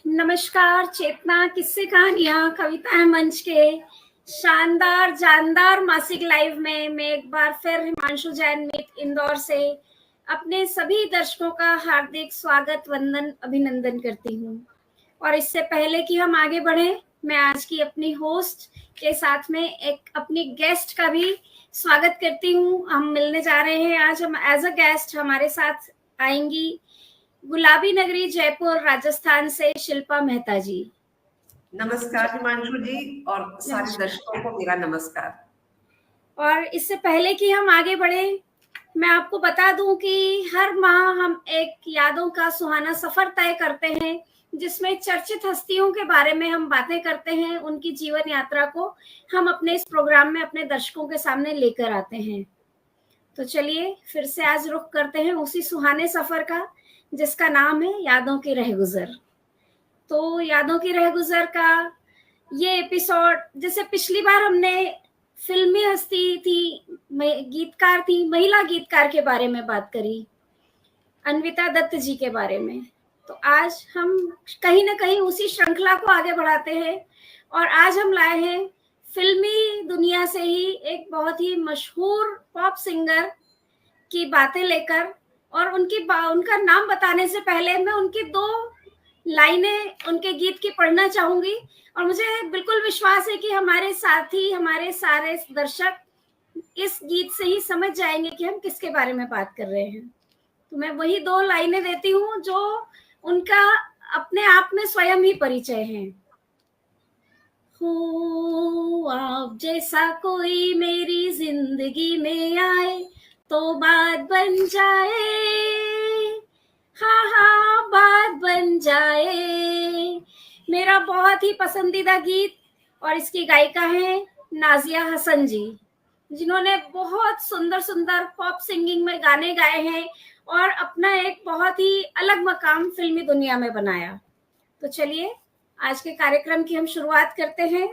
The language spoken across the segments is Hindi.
नमस्कार। चेतना किस्से कहानियां कविताएं मंच के शानदार जानदार मासिक लाइव में मैं एक बार फिर हिमांशु जैन मीत इंदौर से अपने सभी दर्शकों का हार्दिक स्वागत वंदन अभिनंदन करती हूँ। और इससे पहले कि हम आगे बढ़े, मैं आज की अपनी होस्ट के साथ में एक अपनी गेस्ट का भी स्वागत करती हूँ। हम मिलने जा रहे हैं आज। हम एज अ गेस्ट हमारे साथ आएंगी गुलाबी नगरी जयपुर राजस्थान से शिल्पा मेहता जी। नमस्कार हिमांशु जी और सारे दर्शकों को मेरा नमस्कार। और इससे पहले कि हम आगे बढ़े, मैं आपको बता दूं कि हर माह हम एक यादों का सुहाना सफर तय करते हैं जिसमें चर्चित हस्तियों के बारे में हम बातें करते हैं। उनकी जीवन यात्रा को हम अपने इस प्रोग्राम में अपने दर्शकों के सामने लेकर आते हैं। तो चलिए फिर से आज रुख करते हैं उसी सुहाने सफर का जिसका नाम है यादों की रहगुजर। तो यादों की रहगुजर का ये एपिसोड, जैसे पिछली बार हमने फिल्मी हस्ती थी, गीतकार थी, महिला गीतकार के बारे में बात करी, अन्विता दत्त जी के बारे में, तो आज हम कहीं ना कहीं उसी श्रृंखला को आगे बढ़ाते हैं और आज हम लाए हैं फिल्मी दुनिया से ही एक बहुत ही मशहूर पॉप सिंगर की बातें लेकर। और उनका नाम बताने से पहले मैं उनकी दो लाइनें उनके गीत की पढ़ना चाहूंगी और मुझे बिल्कुल विश्वास है कि हमारे साथी, हमारे सारे दर्शक इस गीत से ही समझ जाएंगे कि हम किसके बारे में बात कर रहे हैं। तो मैं वही दो लाइनें देती हूँ जो उनका अपने आप में स्वयं ही परिचय है। हो आप जैसा कोई मेरी जिंदगी में आए तो बात बन जाए, हाँ हाँ बात बन जाए। मेरा बहुत ही पसंदीदा गीत और इसकी गायिका है नाजिया हसन जी, जिन्होंने बहुत सुंदर सुंदर पॉप सिंगिंग में गाने गाए हैं और अपना एक बहुत ही अलग मकाम फिल्मी दुनिया में बनाया। तो चलिए आज के कार्यक्रम की हम शुरुआत करते हैं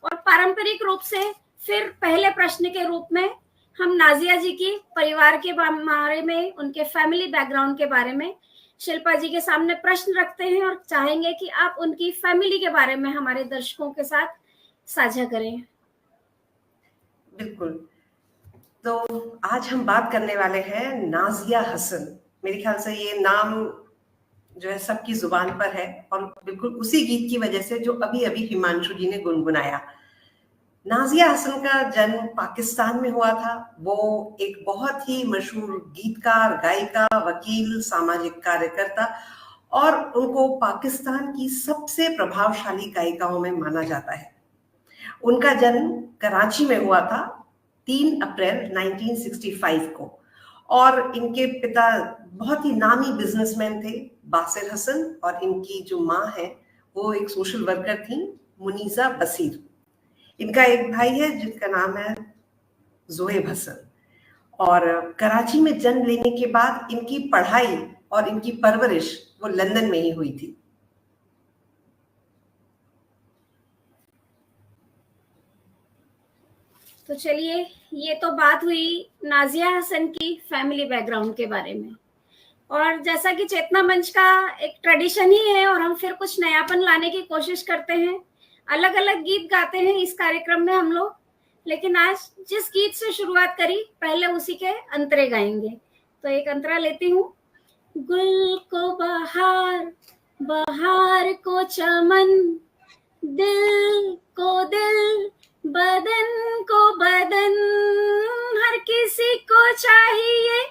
और पारंपरिक रूप से फिर पहले प्रश्न के रूप में हम नाजिया जी की परिवार के बारे में, उनके फैमिली बैकग्राउंड के बारे में शिल्पा जी के सामने प्रश्न रखते हैं और चाहेंगे कि आप उनकी फैमिली के बारे में हमारे दर्शकों के साथ साझा करें। बिल्कुल। तो आज हम बात करने वाले हैं नाजिया हसन। मेरे ख्याल से ये नाम जो है सबकी जुबान पर है और बिल्कुल उसी गीत की वजह से जो अभी अभी हिमांशु जी ने गुनगुनाया। नाजिया हसन का जन्म पाकिस्तान में हुआ था। वो एक बहुत ही मशहूर गीतकार, गायिका, वकील, सामाजिक कार्यकर्ता और उनको पाकिस्तान की सबसे प्रभावशाली गायिकाओं में माना जाता है। उनका जन्म कराची में हुआ था 3 अप्रैल 1965 को और इनके पिता बहुत ही नामी बिजनेसमैन थे, बासिर हसन, और इनकी जो माँ है वो एक सोशल वर्कर थी, मुनीजा बसीर। इनका एक भाई है जिसका नाम है जोहेब हसन। और कराची में जन्म लेने के बाद इनकी पढ़ाई और इनकी परवरिश वो लंदन में ही हुई थी। तो चलिए, ये तो बात हुई नाजिया हसन की फैमिली बैकग्राउंड के बारे में। और जैसा कि चेतना मंच का एक ट्रेडिशन ही है और हम फिर कुछ नयापन लाने की कोशिश करते हैं, अलग अलग गीत गाते हैं इस कार्यक्रम में हम लोग, लेकिन आज जिस गीत से शुरुआत करी पहले उसी के अंतरे गाएंगे। तो एक अंतरा लेती हूँ। गुल को बहार, बहार को चमन, दिल को दिल, बदन को बदन, हर किसी को चाहिए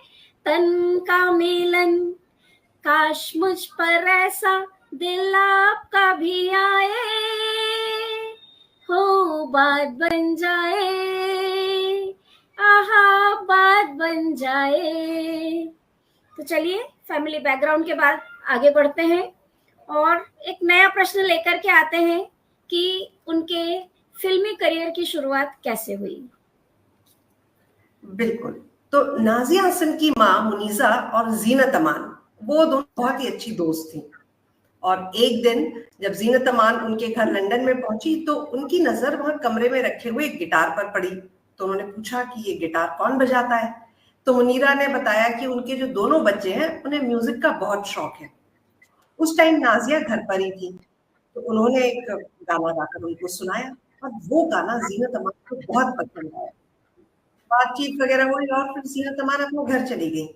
तन का मिलन, काश मुझ पर ऐसा दिल आपका भी आए, हो बात बन जाए, आहा बात बन जाए। तो चलिए फैमिली बैकग्राउंड के बाद आगे बढ़ते हैं और एक नया प्रश्न लेकर के आते हैं कि उनके फिल्मी करियर की शुरुआत कैसे हुई। बिल्कुल। तो नाजिया हसन की माँ मुनीजा और जीनत अमान, वो दोनों बहुत ही अच्छी दोस्त थी। और एक दिन जब जीनत अमान उनके घर लंदन में पहुंची तो उनकी नजर वहां कमरे में रखे हुए एक गिटार पर पड़ी। तो उन्होंने पूछा कि ये गिटार कौन बजाता है। तो मुनीरा ने बताया कि उनके जो दोनों बच्चे हैं उन्हें म्यूजिक का बहुत शौक है। उस टाइम नाजिया घर पर ही थी तो उन्होंने एक गाना गाकर उनको सुनाया और वो गाना जीनत अमान को बहुत पसंद आया। बातचीत वगैरह हुई और फिर जीनत अमान अपने घर चली गई।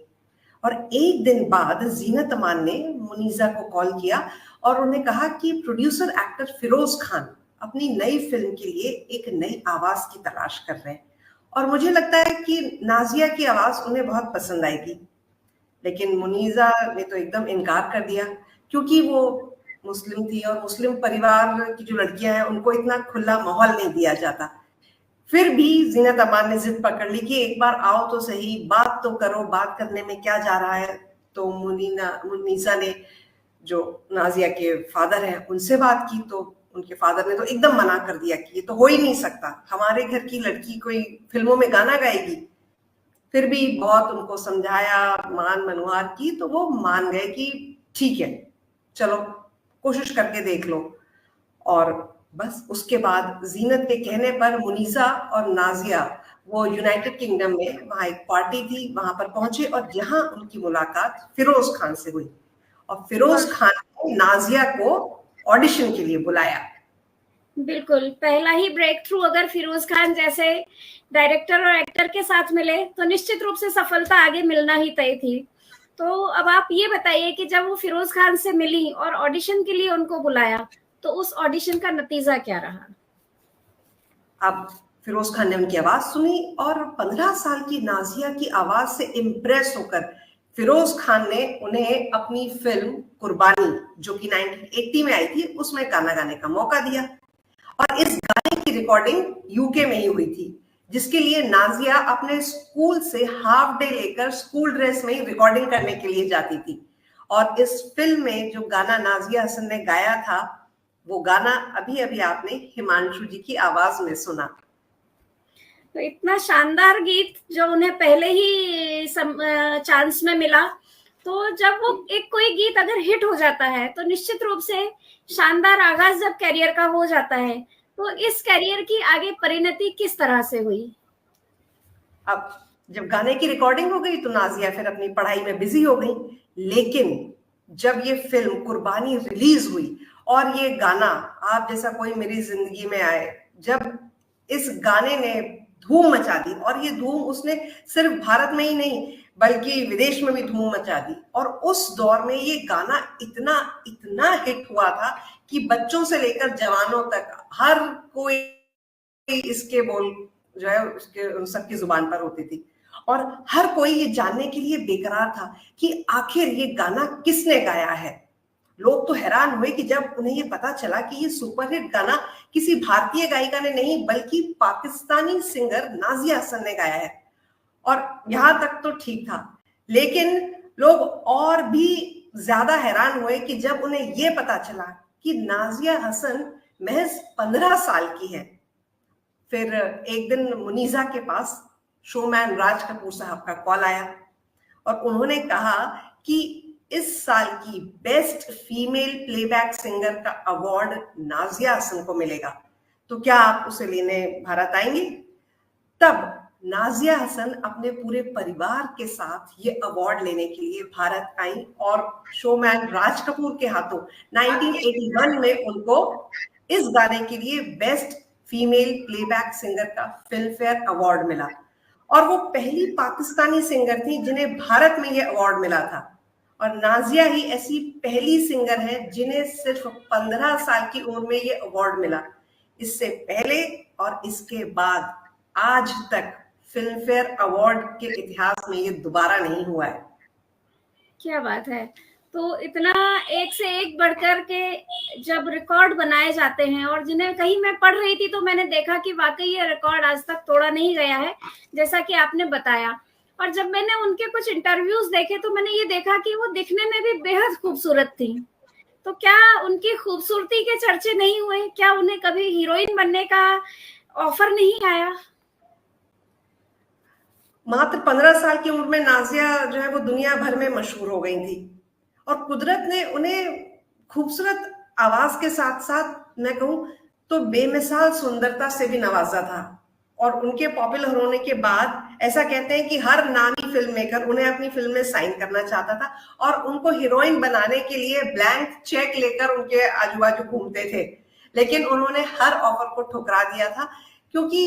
और एक दिन बाद जीनत अमान ने मुनीजा को कॉल किया और उन्हें कहा कि प्रोड्यूसर एक्टर फिरोज खान अपनी नई फिल्म के लिए एक नई आवाज की तलाश कर रहे हैं और मुझे लगता है कि नाजिया की आवाज उन्हें बहुत पसंद आएगी। लेकिन मुनीजा ने तो एकदम इनकार कर दिया क्योंकि वो मुस्लिम थी और मुस्लिम परिवार की जो लड़कियां हैं उनको इतना खुला माहौल नहीं दिया जाता। फिर भी जीनत अमान ने जिद पकड़ ली कि एक बार आओ तो सही, बात तो करो, बात करने में क्या जा रहा है। तो मुनीसा ने जो नाजिया के फादर हैं उनसे बात की तो उनके फादर ने तो एकदम मना कर दिया कि ये तो हो ही नहीं सकता, हमारे घर की लड़की कोई फिल्मों में गाना गाएगी। फिर भी बहुत उनको समझाया, मान मनुहार की, तो वो मान गए कि ठीक है, चलो कोशिश करके देख लो। और बस उसके बाद जीनत के कहने पर मुनीसा और नाजिया वो यूनाइटेड किंगडम में वहां एक पार्टी थी वहां पर पहुंचे और जहां उनकी मुलाकात फिरोज खान से हुई और फिरोज खान ने नाजिया को ऑडिशन के लिए बुलाया। बिल्कुल, पहला ही ब्रेक थ्रू अगर फिरोज खान जैसे डायरेक्टर और एक्टर के साथ मिले तो निश्चित रूप से सफलता आगे मिलना ही तय थी। तो अब आप ये बताइए कि जब वो फिरोज खान से मिली और ऑडिशन के लिए उनको बुलाया तो उस ऑडिशन का नतीजा क्या रहा? अब फिरोज खान ने उनकी आवाज सुनी और 15 साल की नाजिया की आवाज से इम्प्रेस होकर फिरोज खान ने उन्हें अपनी फिल्म कुर्बानी, जो कि 1980 में आई थी, उसमें गाना गाने का मौका दिया। और इस गाने की रिकॉर्डिंग यूके में ही हुई थी, जिसके लिए नाजिया अपने स्कूल से हाफ डे लेकर स्कूल ड्रेस में ही रिकॉर्डिंग करने के लिए जाती थी। और इस फिल्म में जो गाना नाजिया हसन ने गाया था, वो गाना अभी अभी आपने हिमांशु जी की आवाज में सुना। तो इतना शानदार गीत जो उन्हें पहले ही चांस में मिला, तो जब वो एक कोई गीत अगर हिट हो जाता है तो निश्चित रूप से शानदार आगाज जब कैरियर का हो जाता है, तो इस कैरियर की आगे परिणति किस तरह से हुई? अब जब गाने की रिकॉर्डिंग हो गई तो नाजिया फिर अपनी पढ़ाई में बिजी हो गई। लेकिन जब ये फिल्म कुर्बानी रिलीज हुई और ये गाना आप जैसा कोई मेरी जिंदगी में आए, जब इस गाने ने धूम मचा दी, और ये धूम उसने सिर्फ भारत में ही नहीं बल्कि विदेश में भी धूम मचा दी। और उस दौर में ये गाना इतना इतना हिट हुआ था कि बच्चों से लेकर जवानों तक हर कोई इसके बोल जो है उसके उन सबकी जुबान पर होती थी। और हर कोई ये जानने के लिए बेकरार था कि आखिर ये गाना किसने गाया है। लोग तो हैरान हुए कि जब उन्हें ये पता चला कि ये सुपरहिट गाना किसी भारतीय गायिका ने नहीं बल्कि पाकिस्तानी सिंगर नाजिया हसन ने गाया है। और यहां तक तो ठीक था, लेकिन लोग और भी ज्यादा हैरान हुए कि जब उन्हें ये पता चला कि नाजिया हसन महज 15 साल की है। फिर एक दिन मुनीजा के पास शोमैन राज कपूर साहब का कॉल आया और उन्होंने कहा कि इस साल की बेस्ट फीमेल प्लेबैक सिंगर का अवार्ड नाजिया हसन को मिलेगा, तो क्या आप उसे लेने भारत आएंगे? तब नाजिया हसन अपने पूरे परिवार के साथ ये अवार्ड लेने के लिए भारत आई और शोमैन राज कपूर के हाथों 1981 में उनको इस गाने के लिए बेस्ट फीमेल प्लेबैक सिंगर का फिल्म फेयर अवार्ड मिला। और वो पहली पाकिस्तानी सिंगर थी जिन्हें भारत में ये अवार्ड मिला था। और नाजिया ही ऐसी पहली सिंगर है जिन्हें सिर्फ 15 साल की उम्र में ये अवार्ड मिला। इससे पहले और इसके बाद आज तक फिल्म फेयर अवार्ड के इतिहास में ये दोबारा नहीं हुआ है। क्या बात है! तो इतना एक से एक बढ़कर के जब रिकॉर्ड बनाए जाते हैं, और जिन्हें कहीं मैं पढ़ रही थी तो मैंने देखा कि वाकई ये रिकॉर्ड आज तक तोड़ा नहीं गया है, जैसा कि आपने बताया। और जब मैंने उनके कुछ इंटरव्यूज देखे तो मैंने ये देखा कि वो दिखने में भी बेहद खूबसूरत थी। तो क्या उनकी खूबसूरती के चर्चे नहीं हुए? क्या उन्हें कभी हीरोइन बनने का ऑफर नहीं आया? मात्र 15 साल की उम्र में नाजिया जो है वो दुनिया भर में मशहूर हो गई थी और कुदरत ने उन्हें खूबसूरत आवाज के साथ साथ मैं कहूं तो बेमिसाल सुंदरता से भी नवाजा था। और उनके पॉपुलर होने के बाद ऐसा कहते हैं कि हर नामी फिल्म मेकर उन्हें अपनी फिल्म में साइन करना चाहता था और उनको हीरोइन बनाने के लिए ब्लैंक चेक लेकर उनके आजू बाजू घूमते थे, लेकिन उन्होंने हर ऑफर को ठुकरा दिया था क्योंकि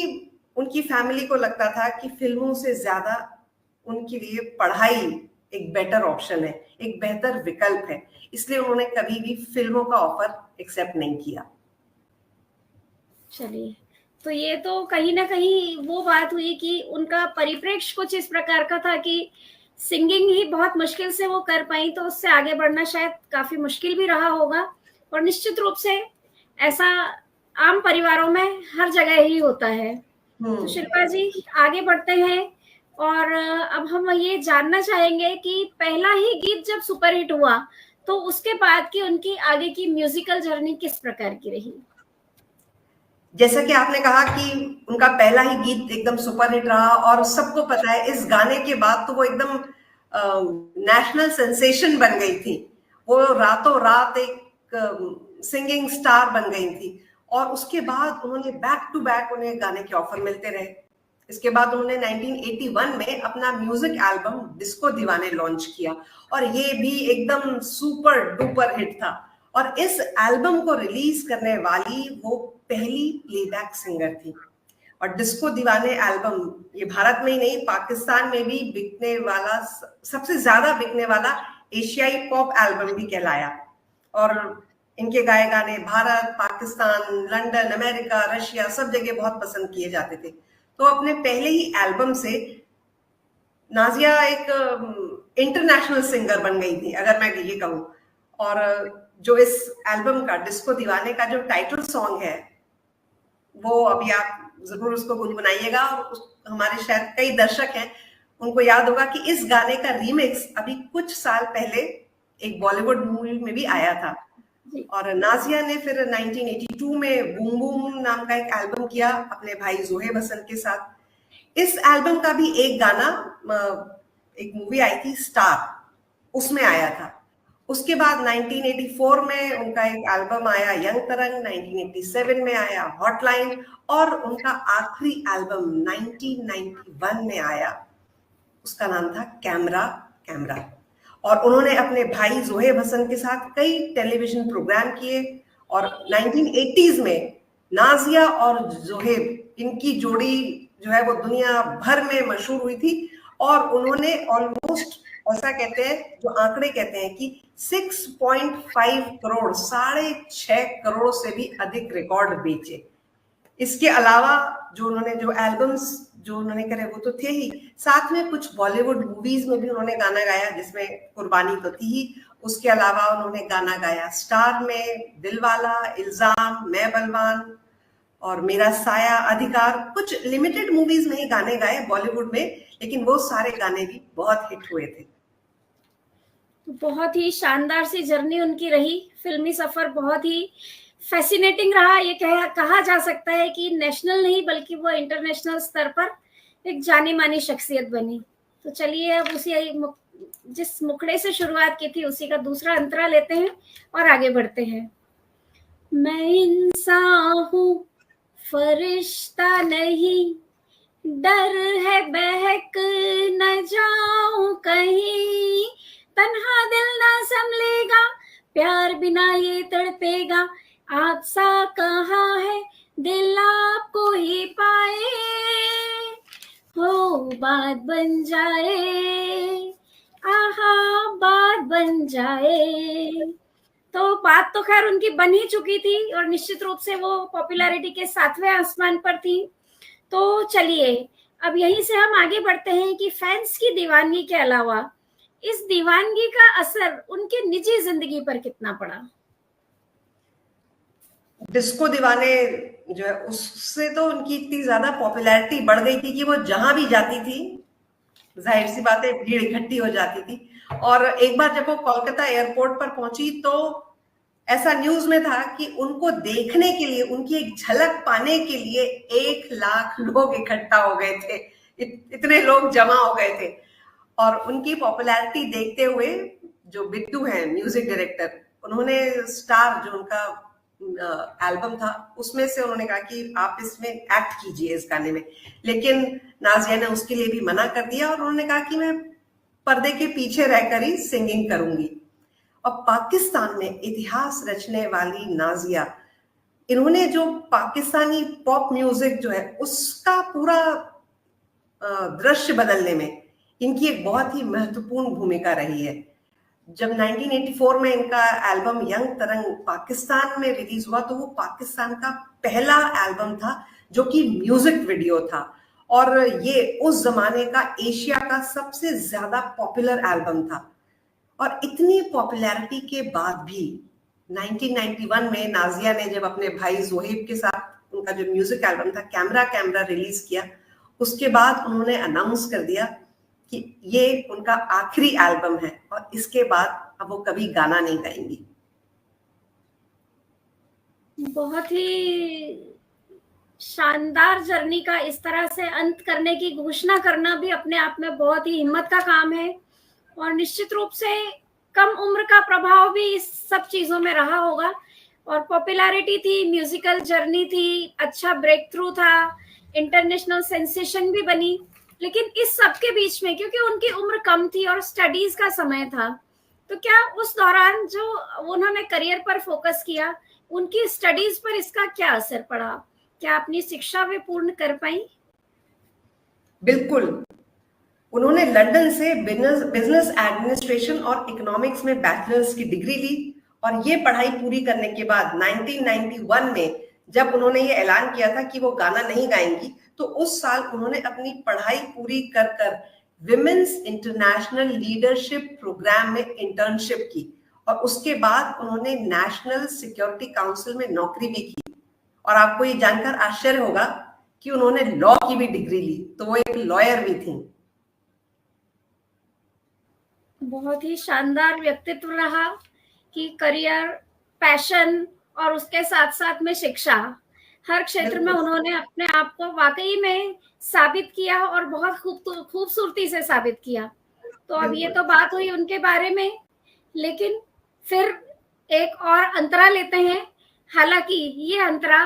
उनकी फैमिली को लगता था कि फिल्मों से ज्यादा उनके लिए पढ़ाई एक बेटर ऑप्शन है, एक बेहतर विकल्प है, इसलिए उन्होंने कभी भी फिल्मों का ऑफर एक्सेप्ट नहीं किया। चलिए, तो ये तो कहीं ना कहीं वो बात हुई कि उनका परिप्रेक्ष्य कुछ इस प्रकार का था कि सिंगिंग ही बहुत मुश्किल से वो कर पाई, तो उससे आगे बढ़ना शायद काफी मुश्किल भी रहा होगा। और निश्चित रूप से ऐसा आम परिवारों में हर जगह ही होता है। तो शिल्पा जी, आगे बढ़ते हैं और अब हम ये जानना चाहेंगे कि पहला ही गीत जब सुपरहिट हुआ तो उसके बाद की उनकी आगे की म्यूजिकल जर्नी किस प्रकार की रही? जैसा कि आपने कहा कि उनका पहला ही गीत एकदम सुपरहिट रहा और सबको पता है इस गाने के बाद तो वो एकदम नेशनल सेंसेशन बन गई थी, वो रातों रात एक सिंगिंग स्टार बन गई थी। और उसके बाद उन्होंने बैक टू बैक उन्हें गाने के ऑफर मिलते रहे। इसके बाद उन्होंने 1981 में अपना म्यूजिक एल्बम डिस्को दीवाने लॉन्च किया और ये भी एकदम सुपर डुपर हिट था। और इस एल्बम को रिलीज करने वाली वो पहली प्लेबैक सिंगर थी। और डिस्को दीवाने एल्बम ये भारत में ही नहीं, पाकिस्तान में भी बिकने वाला, सबसे ज्यादा बिकने वाला एशियाई पॉप एल्बम भी कहलाया। और इनके गाए गाने Bharat, Pakistan, London, America, Russia सब जगह बहुत पसंद किए जाते थे। तो अपने पहले ही एल्बम से नाजिया एक इंटरनेशनल सिंगर बन गई थी, अगर मैं ये कहूँ। और जो इस एल्बम का डिस्को दीवाने का जो टाइटल सॉन्ग है वो अभी आप जरूर उसको गुनगुनाइएगा। और हमारे शायद कई दर्शक हैं उनको याद होगा कि इस गाने का रीमिक्स अभी कुछ साल पहले एक बॉलीवुड मूवी में भी आया था। और नाजिया ने फिर 1982 में बूम बूम नाम का एक एल्बम किया अपने भाई जोहेब हसन के साथ। इस एल्बम का भी एक गाना एक मूवी आई थी स्टार, उसमें आया था। उसके बाद 1984 में उनका एक एल्बम आया यंग तरंग, 1987 में आया हॉटलाइन और उनका आखिरी एल्बम 1991 में आया, उसका नाम था कैमरा कैमरा। और उन्होंने अपने भाई जोहेब हसन के साथ कई टेलीविजन प्रोग्राम किए। और 1980s में नाजिया और जोहेब, इनकी जोड़ी जो है वो दुनिया भर में मशहूर हुई थी। और उन्होंने ऑलमोस्ट, ऐसा कहते हैं, जो आंकड़े कहते हैं कि 6.5 करोड़, 6.5 करोड़ से भी अधिक रिकॉर्ड बेचे। इसके अलावा जो उन्होंने जो एल्बम्स जो उन्होंने करे वो तो थे ही, साथ में कुछ बॉलीवुड मूवीज में भी उन्होंने गाना गाया जिसमें कुर्बानी तो थी ही। उसके अलावा उन्होंने गाना गाया स्टार में, दिलवाला, इल्जाम, मैं बलवान और मेरा साया, अधिकार। कुछ लिमिटेड मूवीज में ही गाने गाए बॉलीवुड में, लेकिन वो सारे गाने भी बहुत हिट हुए थे। बहुत ही शानदार सी जर्नी उनकी रही, फिल्मी सफर बहुत ही फैसिनेटिंग रहा। ये कहा जा सकता है कि नेशनल नहीं बल्कि वो इंटरनेशनल स्तर पर एक जानी मानी शख्सियत बनी। तो चलिए अब उसी जिस मुखड़े से शुरुआत की थी उसी का दूसरा अंतरा लेते हैं और आगे बढ़ते हैं। मैं इंसान हूँ फरिश्ता नहीं, डर है बहक न जाऊं कहीं, तन्हा दिल ना संभलेगा, प्यार बिना ये तड़पेगा, आप सा कहाँ है दिल आपको ही पाए, हो बात बन जाए, आहा बात बन जाए। तो बात तो खैर उनकी बन ही चुकी थी और निश्चित रूप से वो पॉपुलैरिटी के 7वें आसमान पर थी। तो चलिए अब यहीं से हम आगे बढ़ते हैं कि फैंस की दीवानगी के अलावा इस दीवानगी का असर उनकी निजी जिंदगी पर कितना पड़ा? डिस्को दीवाने जो है उससे तो उनकी इतनी ज्यादा पॉपुलैरिटी बढ़ गई थी कि वो जहां भी जाती थी जाहिर सी बात है भीड़ इकट्ठी हो जाती थी। और एक बार जब वो कोलकाता एयरपोर्ट पर पहुंची तो ऐसा न्यूज में था कि उनको देखने के लिए, उनकी एक झलक पाने के लिए 1 लाख लोग इकट्ठा हो गए थे। इतने लोग जमा हो गए थे। और उनकी पॉपुलैरिटी देखते हुए जो बिट्टू हैं म्यूजिक डायरेक्टर, उन्होंने स्टार जो उनका एल्बम था, उसमें से उन्होंने कहा कि आप इसमें एक्ट कीजिए इस गाने में, लेकिन नाजिया ने उसके लिए भी मना कर दिया और उन्होंने कहा कि मैं पर्दे के पीछे रहकर ही सिंगिंग करूंगी। और पाकिस्तान में इतिहास रचने वाली नाजिया, इन्होंने जो पाकिस्तानी पॉप म्यूजिक जो है उसका पूरा दृश्य बदलने में इनकी एक बहुत ही महत्वपूर्ण भूमिका रही है। जब 1984 में इनका एल्बम यंग तरंग पाकिस्तान में रिलीज हुआ तो वो पाकिस्तान का पहला एल्बम था जो कि म्यूजिक वीडियो था, और ये उस जमाने का एशिया का सबसे ज्यादा पॉपुलर एल्बम था। और इतनी पॉपुलैरिटी के बाद भी 1991 में नाजिया ने जब अपने भाई जोहेब के साथ उनका जो म्यूजिक एल्बम था कैमरा कैमरा रिलीज किया, उसके बाद उन्होंने अनाउंस कर दिया कि ये उनका आखिरी एल्बम है और इसके बाद अब वो कभी गाना नहीं गाएंगी। बहुत ही शानदार जर्नी का इस तरह से अंत करने की घोषणा करना भी अपने आप में बहुत ही हिम्मत का काम है, और निश्चित रूप से कम उम्र का प्रभाव भी इस सब चीजों में रहा होगा। और पॉपुलैरिटी थी, म्यूजिकल जर्नी थी, अच्छा ब्रेक थ्रू था, इंटरनेशनल सेंसेशन भी बनी, लेकिन इस सब के बीच में क्योंकि उनकी उम्र कम थी और स्टडीज का समय था, तो क्या उस दौरान जो उन्होंने करियर पर फोकस किया, उनकी स्टडीज पर इसका क्या असर पड़ा? क्या अपनी शिक्षा वे पूर्ण कर पाई? बिल्कुल, उन्होंने लंदन से बिजनेस एडमिनिस्ट्रेशन और इकोनॉमिक्स में बैचलर्स की डिग्री ली, और ये पढ़ाई पूरी करने के बाद 1991 में जब उन्होंने ये ऐलान किया था कि वो गाना नहीं गाएंगी, तो उस साल उन्होंने अपनी पढ़ाई पूरी कर कर विमेन्स इंटरनेशनल लीडरशिप प्रोग्राम में इंटर्नशिप की, और उसके बाद उन्होंने नेशनल सिक्योरिटी काउंसिल में नौकरी भी की। और आपको ये जानकर आश्चर्य होगा कि उन्होंने लॉ की भी डिग्री ली, तो वो एक लॉयर भी थी। बहुत ही शानदार व्यक्तित्व रहा कि करियर, पैशन और उसके साथ साथ में शिक्षा, हर क्षेत्र में उन्होंने अपने आप को वाकई में साबित किया और बहुत खूबसूरती से साबित किया। तो अब ये तो बात हुई उनके बारे में, लेकिन फिर एक और अंतरा लेते हैं। हालांकि ये अंतरा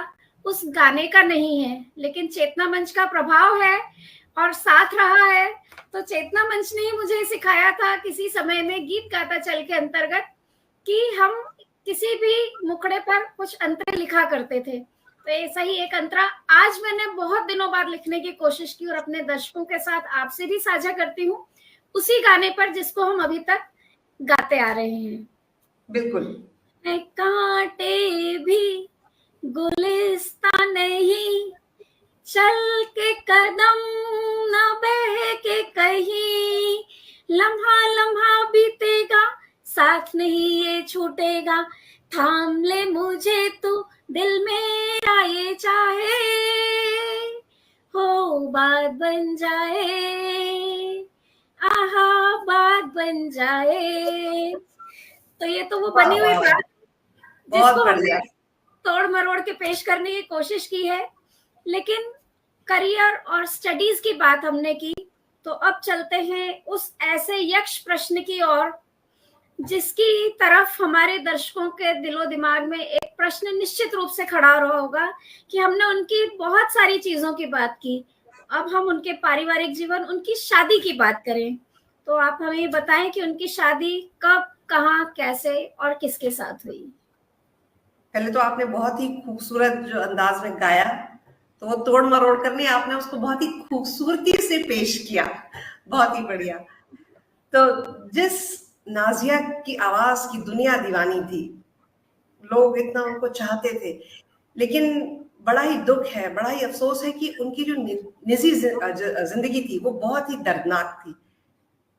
उस गाने का नहीं है, लेकिन चेतना मंच का प्रभाव है और साथ रहा है। तो चेतना मंच ने ही मुझे सिखाया था किसी समय में गीत गाता चल के अंतर्गत कि हम किसी भी मुखड़े पर कुछ अंतरे लिखा करते थे। तो ऐसा ही एक अंतरा आज मैंने बहुत दिनों बाद लिखने की कोशिश की और अपने दर्शकों के साथ आपसे भी साझा करती हूँ, उसी गाने पर जिसको हम अभी तक गाते आ रहे हैं। बिल्कुल। कांटे भी गुलिस्तान नहीं, चल के कदम न बह के कहीं, लम्हा लम्हा बीतेगा, साथ नहीं ये छूटेगा, थाम ले मुझे तू, दिल मेरा ये चाहे, हो बात बन जाए, आहा बात बन जाए। तो ये तो वो बनी हुई बात जिसको हमने तोड़ मरोड़ के पेश करने की कोशिश की है। लेकिन करियर और स्टडीज की बात हमने की, तो अब चलते हैं उस ऐसे यक्ष प्रश्न की ओर जिसकी तरफ हमारे दर्शकों के दिलो दिमाग में एक प्रश्न निश्चित रूप से खड़ा रहा होगा कि हमने उनकी बहुत सारी चीजों की बात की, अब हम उनके पारिवारिक जीवन, उनकी शादी की बात करें। तो आप हमें बताएं कि उनकी शादी कब, कहाँ, कैसे और किसके साथ हुई? पहले तो आपने बहुत ही खूबसूरत जो अंदाज में गाया, तो वो तोड़ मरोड़ कर नहीं, आपने उसको बहुत ही खूबसूरती से पेश किया, बहुत ही बढ़िया। तो जिस नाजिया की आवाज की दुनिया दीवानी थी, लोग इतना उनको चाहते थे, लेकिन बड़ा ही दुख है, बड़ा ही अफसोस है कि उनकी जो निजी जिंदगी थी वो बहुत ही दर्दनाक थी।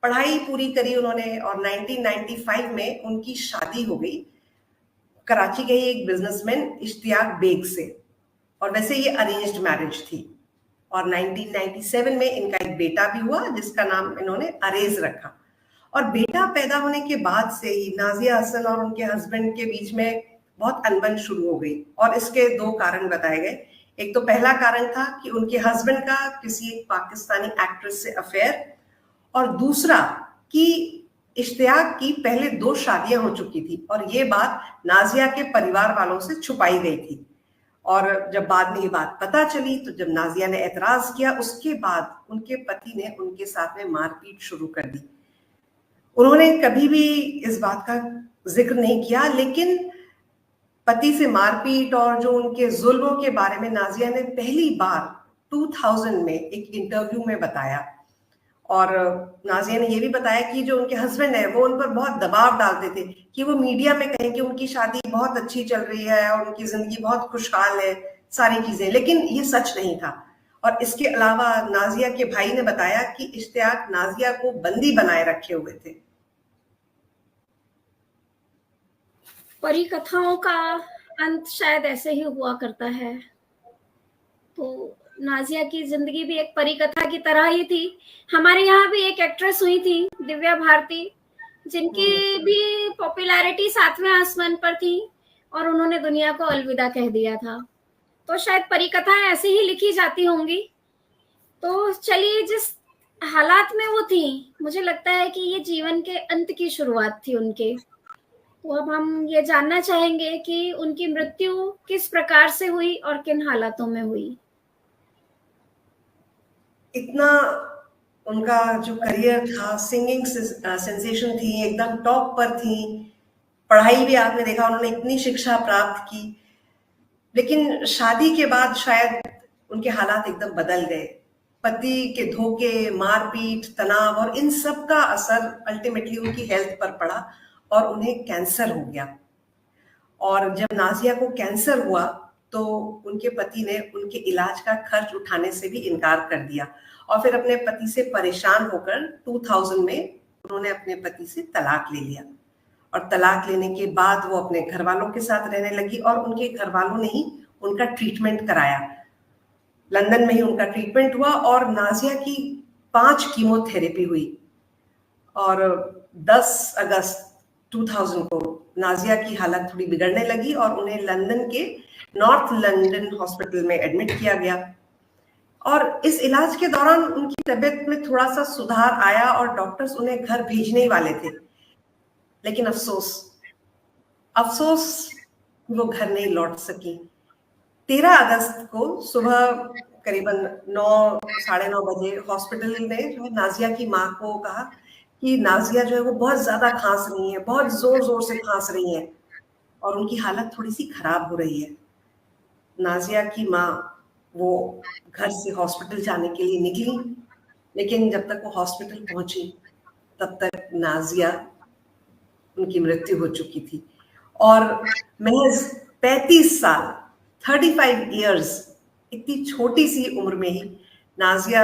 पढ़ाई पूरी करी उन्होंने और 1995 में उनकी शादी हो गई कराची के ही एक बिजनेसमैन इश्तियाक बेग से, और वैसे ये अरेंज्ड मैरिज थी। और 1997 में इनका एक बेटा भी हुआ जिसका नाम इन्होंने अरेज रखा। और बेटा पैदा होने के बाद से ही नाजिया हसन और उनके हस्बैंड के बीच में बहुत अनबन शुरू हो गई, और इसके दो कारण बताए गए। एक तो पहला कारण था कि उनके हस्बैंड का किसी एक पाकिस्तानी एक्ट्रेस से अफेयर, और दूसरा कि इश्तियाक की पहले 2 शादियां हो चुकी थी और ये बात नाजिया के परिवार वालों से छुपाई गई थी। और जब बाद में ये बात पता चली तो जब नाजिया ने एतराज किया, उसके बाद उनके पति ने उनके साथ में मारपीट शुरू कर दी। उन्होंने कभी भी इस बात का जिक्र नहीं किया, लेकिन पति से मारपीट और जो उनके जुल्मों के बारे में नाजिया ने पहली बार 2000 में एक इंटरव्यू में बताया। और नाजिया ने ये भी बताया कि जो उनके हस्बैंड है वो उन पर बहुत दबाव डालते थे कि वो मीडिया में कहें कि उनकी शादी बहुत अच्छी चल रही है और उनकी जिंदगी बहुत खुशहाल है, सारी चीजें, लेकिन ये सच नहीं था। और इसके अलावा नाजिया के भाई ने बताया कि इश्तियाक नाजिया को बंदी बनाए रखे हुए थे। परी कथाओं का अंत शायद ऐसे ही हुआ करता है। तो नाजिया की जिंदगी भी एक परी कथा की तरह ही थी। हमारे यहाँ भी एक एक्ट्रेस हुई थी, दिव्या भारती, जिनकी भी पॉपुलैरिटी 7वें आसमान पर थी और उन्होंने दुनिया को अलविदा कह दिया था। तो शायद परी कथाएं ऐसे ही लिखी जाती होंगी। तो चलिए, जिस हालात में वो थी, मुझे लगता है कि ये जीवन के अंत की शुरुआत थी उनके। तो अब हम ये जानना चाहेंगे कि उनकी मृत्यु किस प्रकार से हुई और किन हालातों में हुई। इतना उनका जो करियर था, सिंगिंग सेंसेशन थी, एकदम टॉप पर थी। पढ़ाई भी आपने देखा, उन्होंने इतनी शिक्षा प्राप्त की, लेकिन शादी के बाद शायद उनके हालात एकदम बदल गए। पति के धोखे, मारपीट, तनाव और इन सब का असर अल्टीमेटली उनकी हेल्थ पर पड़ा और उन्हें कैंसर हो गया। और जब नाजिया को कैंसर हुआ तो उनके पति ने उनके इलाज का खर्च उठाने से भी इनकार कर दिया और फिर अपने पति से परेशान होकर 2000 में उन्होंने अपने पति से तलाक ले लिया। और तलाक लेने के बाद वो अपने घर वालों के साथ रहने लगी और उनके घर वालों ने ही उनका ट्रीटमेंट कराया। लंदन में ही उनका ट्रीटमेंट हुआ और नाजिया की 5 कीमोथेरेपी हुई। और 10 अगस्त 2000 को नाजिया की हालत थोड़ी बिगड़ने लगी और उन्हें लंदन के नॉर्थ लंदन हॉस्पिटल में एडमिट किया गया। और इस इलाज के दौरान उनकी तबीयत में थोड़ा सा सुधार आया और डॉक्टर्स उन्हें घर भेजने ही वाले थे, लेकिन अफसोस वो घर नहीं लौट सकी। 13 अगस्त को सुबह करीबन 9, साढ़े 9 बजे हॉस्पिटल ने जो है नाजिया की माँ को कहा कि नाजिया जो है वो बहुत ज्यादा खांस रही है, बहुत जोर जोर से खांस रही है और उनकी हालत थोड़ी सी खराब हो रही है। नाजिया की माँ वो घर से हॉस्पिटल जाने के लिए निकली, लेकिन जब तक वो हॉस्पिटल पहुंची तब तक नाजिया उनकी मृत्यु हो चुकी थी। और महज 35 साल, 35 इयर्स, इतनी छोटी सी उम्र में ही नाजिया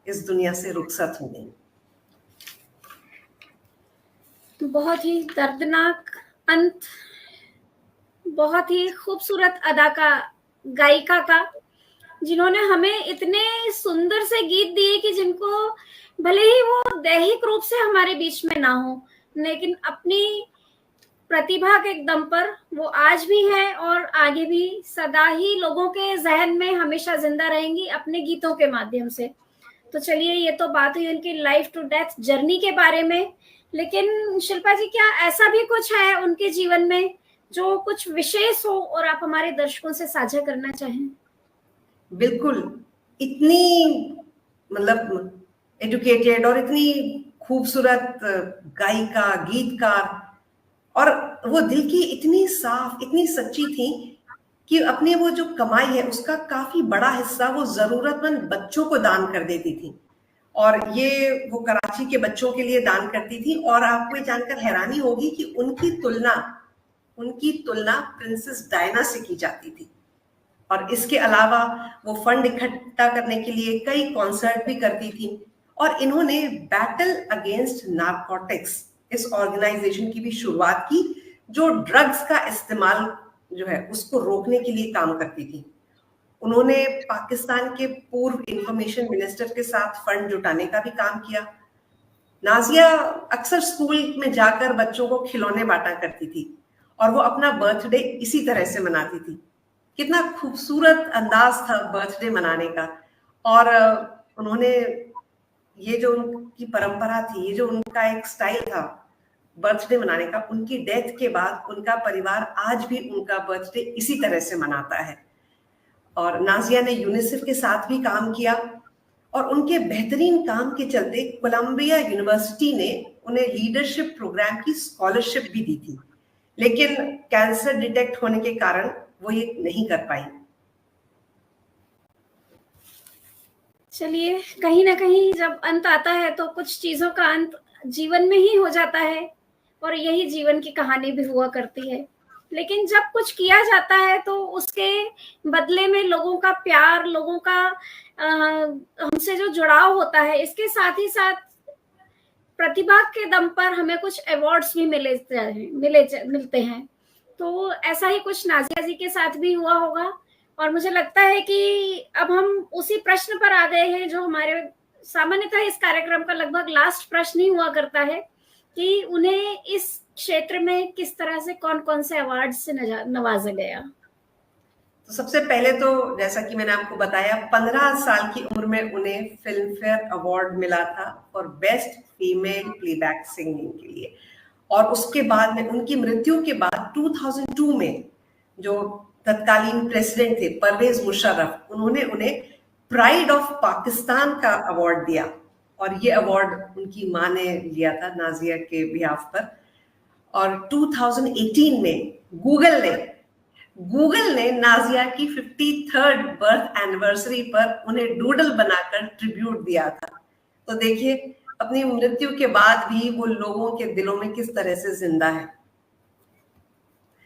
इस दुनिया से रुखसत हो गई। बहुत ही दर्दनाक अंत, बहुत ही खूबसूरत गायिका का, जिन्होंने हमें इतने सुंदर से गीत दिए कि जिनको भले ही वो दैहिक रूप से हमारे बीच में ना हो, लेकिन अपनी प्रतिभा के दम पर वो आज भी है और आगे भी सदा ही लोगों के जहन में हमेशा जिंदा रहेंगी अपने गीतों के माध्यम से। तो चलिए, ये तो बात हुई उनकी लाइफ टू डेथ जर्नी के बारे में, लेकिन शिल्पा जी, क्या ऐसा भी कुछ है उनके जीवन में जो कुछ विशेष हो और आप हमारे दर्शकों से साझा करना चाहें? बिल्कुल, इतनी मतलब एजुकेटेड और इतनी खूबसूरत गायिका, गीतकार, और वो दिल की इतनी साफ, इतनी सच्ची थी कि अपनी वो जो कमाई है उसका काफी बड़ा हिस्सा वो जरूरतमंद बच्चों को दान कर देती थी। और ये वो कराची के बच्चों के लिए दान करती थी। और आपको ये जानकर हैरानी होगी कि उनकी तुलना प्रिंसेस डायना से की जाती थी। और इसके अलावा वो फंड इकट्ठा करने के लिए कई कॉन्सर्ट भी करती थी। और इन्होंने बैटल अगेंस्ट नारकोटिक्स इस ऑर्गेनाइजेशन की भी शुरुआत की, जो ड्रग्स का इस्तेमाल जो है उसको रोकने के लिए काम करती थी। उन्होंने पाकिस्तान के पूर्व इंफॉर्मेशन मिनिस्टर के साथ फंड जुटाने का भी काम किया। नाजिया अक्सर स्कूल में जाकर बच्चों को खिलौने बांटा करती थी और वो अपना बर्थडे इसी तरह से मनाती थी। कितना खूबसूरत अंदाज था बर्थडे मनाने का। और उन्होंने ये जो उनकी परंपरा थी, ये जो उनका एक स्टाइल था, बर्थडे मनाने का, उनकी डेथ के बाद उनका परिवार आज भी उनका बर्थडे इसी तरह से मनाता है। और नाजिया ने यूनिसेफ के साथ भी काम किया और उनके बेहतरीन काम के चलते कोलंबिया यूनिवर्सिटी ने उन्हें लीडरशिप प्रोग्राम की स्कॉलरशिप भी दी थी, लेकिन कैंसर डिटेक्ट होने के कारण वो ये नहीं कर पाई। चलिए, कहीं ना कहीं जब अंत आता है तो कुछ चीजों का अंत जीवन में ही हो जाता है, और यही जीवन की कहानी भी हुआ करती है। लेकिन जब कुछ किया जाता है तो उसके बदले में लोगों का प्यार, लोगों का हमसे जो जुड़ाव होता है, इसके साथ ही साथ प्रतिभा के दम पर हमें कुछ अवार्ड्स भी मिलते हैं। तो ऐसा ही कुछ नाजिया जी के साथ भी हुआ होगा, और मुझे लगता है कि अब हम उसी प्रश्न पर आ गए हैं जो हमारे सामान्यतः इस कार्यक्रम का लगभग लास्ट प्रश्न ही हुआ करता है, कि उन्हें इस क्षेत्र में किस तरह से कौन कौन से अवार्ड से नवाजा गया। तो सबसे पहले तो जैसा कि मैंने आपको बताया, 15 साल की उम्र में उन्हें फिल्म फेयर अवार्ड मिला था for best female playback singing के लिए। और उसके बाद में उनकी मृत्यु के बाद 2002 में जो तत्कालीन प्रेसिडेंट थे परवेज मुशर्रफ, उन्होंने उन्हें प्राइड ऑफ पाकिस्तान का अवार्ड दिया, और ये अवार्ड उनकी मां ने लिया था नाजिया के बिहाफ पर। और 2018 में गूगल ने नाजिया की 53rd बर्थ एनिवर्सरी पर उन्हें डूडल बनाकर ट्रिब्यूट दिया था। तो देखिए, अपनी मृत्यु के बाद भी वो लोगों के दिलों में किस तरह से जिंदा है।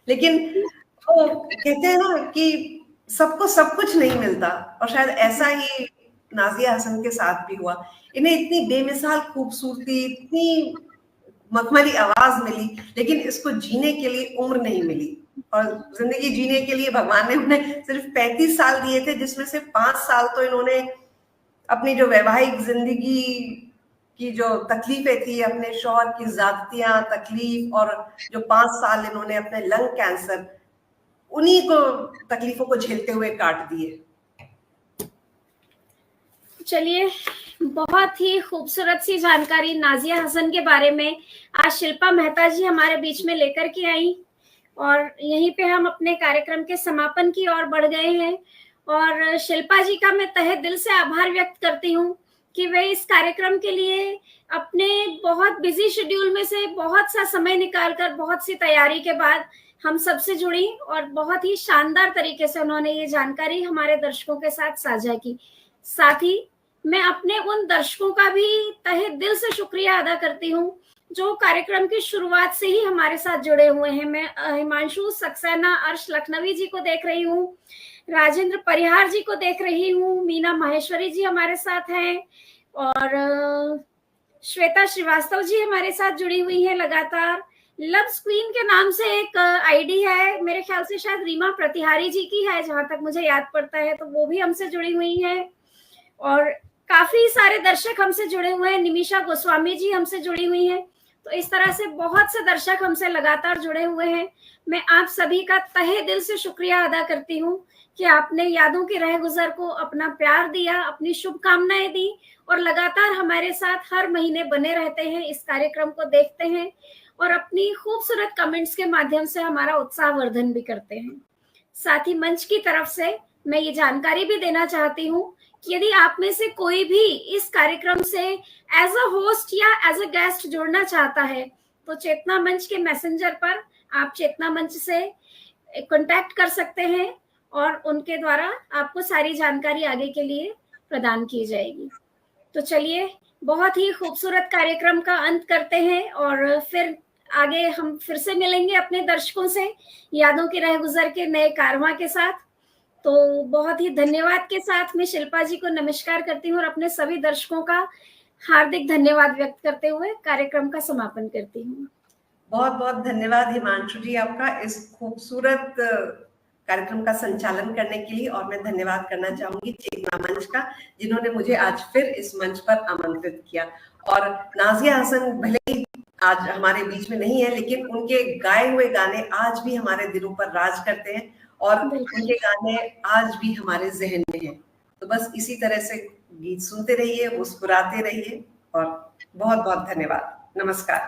लेकिन वो कहते हैं ना कि सबको सब कुछ नहीं मिलता, और शायद ऐसा ही नाजिया हसन के साथ भी हुआ। इन्हें इतनी बेमिसाल खूबसूरती, इतनी मखमली आवाज मिली, लेकिन इसको जीने के लिए उम्र नहीं मिली। और जिंदगी जीने के लिए भगवान ने उन्हें सिर्फ 35 साल दिए थे, जिसमें से 5 साल तो इन्होंने अपनी जो वैवाहिक जिंदगी की जो तकलीफें थी, अपने शौहर की ज्यादतियां, तकलीफ, और जो 5 साल इन्होंने अपने लंग कैंसर, उन्हीं को तकलीफों को झेलते हुए काट दिए। चलिए, बहुत ही खूबसूरत सी जानकारी नाजिया हसन के बारे में आज शिल्पा मेहता जी हमारे बीच में लेकर के आई, और यहीं पे हम अपने कार्यक्रम के समापन की ओर बढ़ गए हैं। और शिल्पा जी का मैं तहे दिल से आभार व्यक्त करती हूँ कि वे इस कार्यक्रम के लिए अपने बहुत बिजी शेड्यूल में से बहुत सा समय निकालकर, बहुत सी तैयारी के बाद हम सबसे जुड़ी, और बहुत ही शानदार तरीके से उन्होंने ये जानकारी हमारे दर्शकों के साथ साझा की। साथ ही मैं अपने उन दर्शकों का भी तहे दिल से शुक्रिया अदा करती हूँ जो कार्यक्रम की शुरुआत से ही हमारे साथ जुड़े हुए हैं। मैं हिमांशु सक्सेना, अर्श लखनवी जी को देख रही हूँ, राजेंद्र परिहार जी को देख रही हूँ, मीना माहेश्वरी जी हमारे साथ हैं, और श्वेता श्रीवास्तव जी हमारे साथ जुड़ी हुई हैं लगातार। लव स्क्रीन के नाम से एक आईडी है, मेरे ख्याल से शायद रीमा प्रतिहारी जी की है, जहां तक मुझे याद पड़ता है, तो वो भी हमसे जुड़ी हुई हैं। और काफी सारे दर्शक हमसे जुड़े हुए हैं, निमिषा गोस्वामी जी हमसे जुड़ी हुई हैं। तो इस तरह से बहुत से दर्शक हमसे लगातार जुड़े हुए हैं। मैं आप सभी का तहे दिल से शुक्रिया अदा करती हूँ कि आपने यादों के रह गुजर को अपना प्यार दिया, अपनी शुभकामनाएं दी, और लगातार हमारे साथ हर महीने बने रहते हैं, इस कार्यक्रम को देखते हैं, और अपनी खूबसूरत कमेंट्स के माध्यम से हमारा उत्साहवर्धन भी करते हैं। साथ ही मंच की तरफ से मैं ये जानकारी भी देना चाहती हूँ कि यदि आप में से कोई भी इस कार्यक्रम से एज अ होस्ट या एज अ गेस्ट जुड़ना चाहता है, तो चेतना मंच के मैसेंजर पर आप चेतना मंच से कांटेक्ट कर सकते हैं, और उनके द्वारा आपको सारी जानकारी आगे के लिए प्रदान की जाएगी। तो चलिए, बहुत ही खूबसूरत कार्यक्रम का अंत करते हैं, और फिर आगे हम फिर से मिलेंगे अपने दर्शकों से यादों के रह गुजर के नए कारवां के साथ। तो बहुत ही धन्यवाद के साथ मैं शिल्पा जी को नमस्कार करती हूँ, और अपने सभी दर्शकों का हार्दिक धन्यवाद व्यक्त करते हुए कार्यक्रम का समापन करती हूँ। बहुत बहुत धन्यवाद हिमांशु जी आपका इस खूबसूरत कार्यक्रम का संचालन करने के लिए। और मैं धन्यवाद करना चाहूंगी चेतना मंच का, जिन्होंने मुझे आज फिर इस मंच पर आमंत्रित किया। और नाजिया हसन भले ही आज हमारे बीच में नहीं है, लेकिन उनके गाए हुए गाने आज भी हमारे दिलों पर राज करते हैं, और उनके गाने आज भी हमारे जहन में हैं। तो बस इसी तरह से गीत सुनते रहिए, मुस्कुराते रहिए, और बहुत बहुत धन्यवाद। नमस्कार।